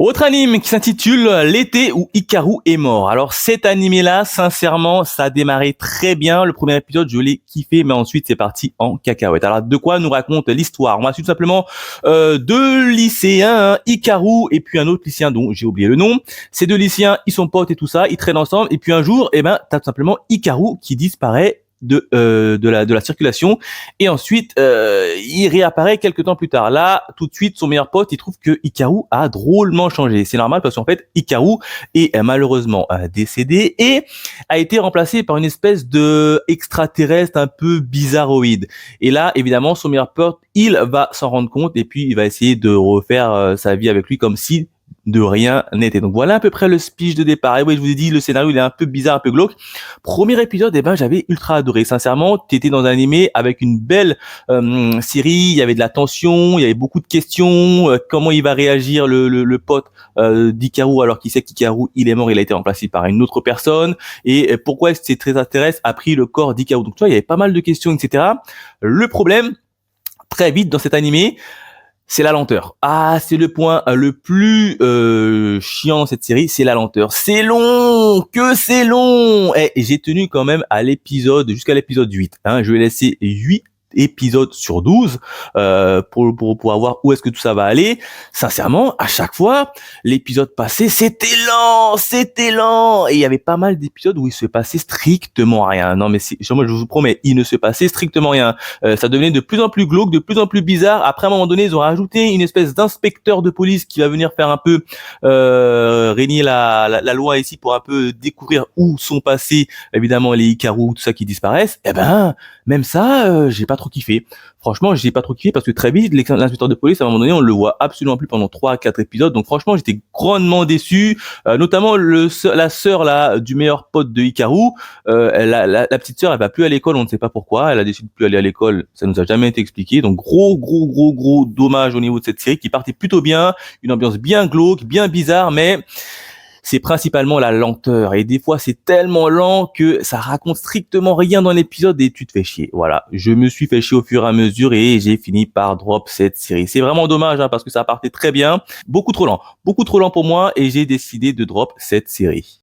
Autre anime qui s'intitule L'été où Hikaru est mort. Alors cet animé-là, sincèrement, ça a démarré très bien. Le premier épisode, je l'ai kiffé, mais ensuite c'est parti en cacahuète. Alors de quoi nous raconte l'histoire? On va suivre simplement deux lycéens, Hikaru et puis un autre lycéen dont j'ai oublié le nom. Ces deux lycéens, ils sont potes et tout ça, ils traînent ensemble. Et puis un jour, t'as tout simplement Hikaru qui disparaît de la circulation et ensuite il réapparaît quelques temps plus tard. Là, tout de suite, son meilleur pote, il trouve que Hikaru a drôlement changé. C'est normal parce qu'en fait, Hikaru est malheureusement décédé et a été remplacé par une espèce de extraterrestre un peu bizarroïde. Et là, évidemment, son meilleur pote, il va s'en rendre compte et puis il va essayer de refaire sa vie avec lui comme si de rien n'était. Donc voilà à peu près le speech de départ. Et oui, je vous ai dit, le scénario il est un peu bizarre, un peu glauque. Premier épisode, j'avais ultra adoré. Sincèrement, t'étais dans un animé avec une belle série, il y avait de la tension, il y avait beaucoup de questions. Comment il va réagir le pote d'Hikaru alors qu'il sait qu'Hikaru il est mort, il a été remplacé par une autre personne. Et pourquoi est-ce que ces extraterrestres a pris le corps d'Hikaru? Donc tu vois, il y avait pas mal de questions, etc. Le problème, très vite dans cet animé, c'est la lenteur. Ah, c'est le point le plus chiant dans cette série, c'est la lenteur. C'est long, que c'est long. Et j'ai tenu quand même à l'épisode, jusqu'à l'épisode 8. Je vais laisser 8 épisodes sur 12 pour voir où est-ce que tout ça va aller. Sincèrement, à chaque fois, l'épisode passé, c'était lent. Et il y avait pas mal d'épisodes où il se passait strictement rien. Non mais moi je vous promets, il ne se passait strictement rien. Ça devenait de plus en plus glauque, de plus en plus bizarre. Après, à un moment donné, ils ont rajouté une espèce d'inspecteur de police qui va venir faire un peu régner la loi ici pour un peu découvrir où sont passés, évidemment, les Hikaru, tout ça qui disparaissent. Même ça, j'ai pas trop kiffé. Franchement, j'ai pas trop kiffé parce que très vite, l'inspecteur de police, à un moment donné, on le voit absolument plus pendant 3 à 4 épisodes. Donc franchement, j'étais grandement déçu. Notamment la sœur là du meilleur pote de Hikaru, la petite sœur, elle va plus à l'école, on ne sait pas pourquoi. Elle a décidé de plus aller à l'école, ça nous a jamais été expliqué. Donc gros dommage au niveau de cette série qui partait plutôt bien, une ambiance bien glauque, bien bizarre, mais c'est principalement la lenteur. Et des fois, c'est tellement lent que ça raconte strictement rien dans l'épisode et tu te fais chier. Voilà. Je me suis fait chier au fur et à mesure et j'ai fini par drop cette série. C'est vraiment dommage, parce que ça partait très bien. Beaucoup trop lent pour moi et j'ai décidé de drop cette série.